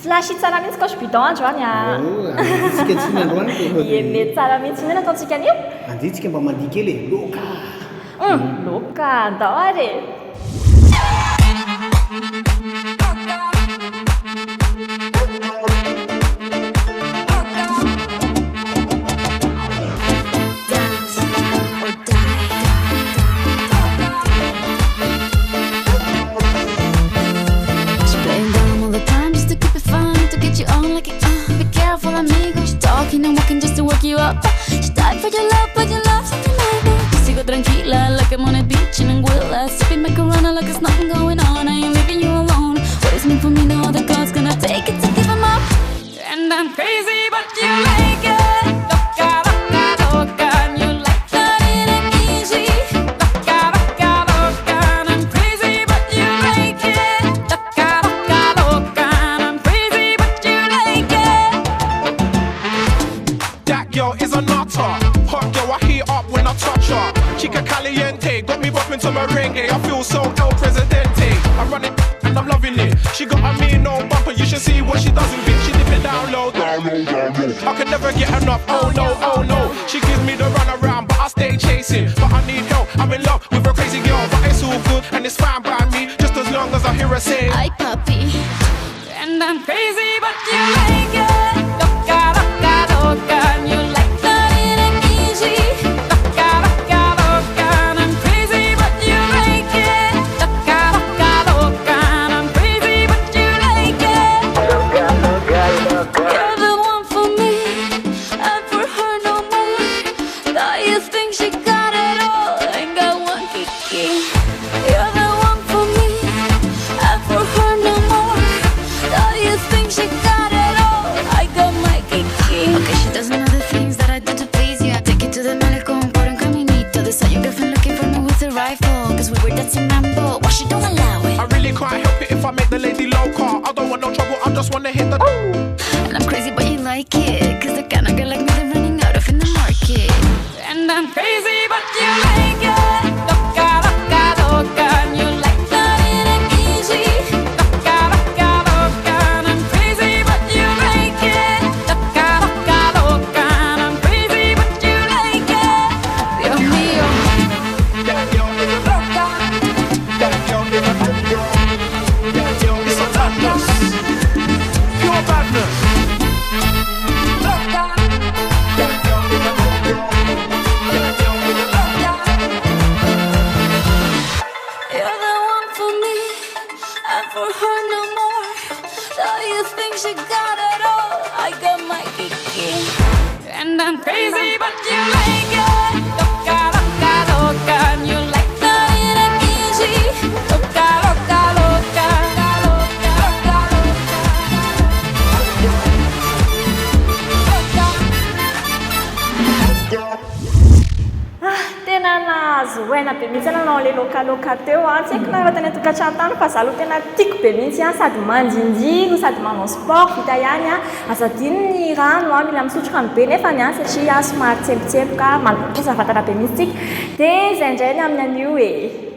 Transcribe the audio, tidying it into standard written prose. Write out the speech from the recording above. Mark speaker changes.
Speaker 1: Flashy tsara mihitsy koa bidon andro any a.
Speaker 2: Andiantsika tsy androany
Speaker 1: Mety tsara mihitsy mihitsy ataontsika an'io.
Speaker 2: andiantsika mba mandia kely loka.
Speaker 1: Loka andao ary.
Speaker 3: Talking and walking just to work you up. She died for your love, but your love's something like me. Sigo tranquila, like I'm on a beach in Anguilla, sipping macarona like there's nothing going on. I ain't leaving you alone. What is meant for me, no other God's gonna take it to give him up. And I'm crazy, but you like it. Loca, loca, loca, and you like that it ain't easy. Loca, loca, loca, and I'm crazy, but you like it. Loca, loca, loca, and I'm crazy, but you like it.
Speaker 4: That girl is a nutter. Hot girl, I heat up when I touch her. Chica caliente, got me bopping to merengue. I feel so El Presidente. I run it and I'm loving it. She got a mean no bumper, you should see what she does with it. She dip it down low, down low, down low. I can never get enough, oh no, oh no. She gives me the run around, but I stay chasing. But I need help, I'm in love with a crazy girl. But it's all good and it's fine by me, just as long as I hear her say,
Speaker 3: Ay papi, and I'm crazy, but you like it. Loca, loca, loca, and you like that it ain't easy. Loca, loca, loca, and I'm crazy, but you like it. Loca, loca, loca, and I'm crazy, but you like it. Loca, loca, loca. You're the one for me, and for her no more. Now you think she got it all, ain't got one kiki. You're the one for me, and for her no more. Now you think she got it all, I got my kiki. Okay, she does know the things that I do to please you. I take it to the malecón, por un caminito. This how your girlfriend looking for me with a rifle. Cause we were dancing Rambo, why she don't allow it?
Speaker 4: I really can't help it if I make the lady loca. I don't want no trouble, I just wanna hit the
Speaker 3: And I'm crazy but you like it, cause the kind of girl like me they're running out of in the market. And I'm crazy but you like it. Loca, loca, loca, and you like that it ain't easy. Loca, loca, loca, and I'm crazy but you like it. Loca, loca, loca, and I'm crazy but you like it. Dios mío.
Speaker 4: That girl is a loca. That girl is a loca. That girl is a badness. Pure badness.
Speaker 3: Loca.
Speaker 4: That girl is a loca. That girl is a loca.
Speaker 3: You're the one for me, and for her no more. Now you think she got it all, I got my kiki. And I'm crazy, but you like it. Loca, loca, loca, and you like that it ain't easy. Loca, loca, loca, loca, loca,
Speaker 1: Tena nahazo oaina be mihitsy nanao le lokaloka teo a. Tsy haiko na raha tany atokantrano tany fa za aloha tena tiako be mihitsy a, sady mandrindrano sady manao sport vita ihany a. Azadino ny rano a, mila misotro rano be nefany a satria somary tsembotsemboka mampiasa vatana be mihitsy tsika. Dia izay indray ny amin'ny an'io e.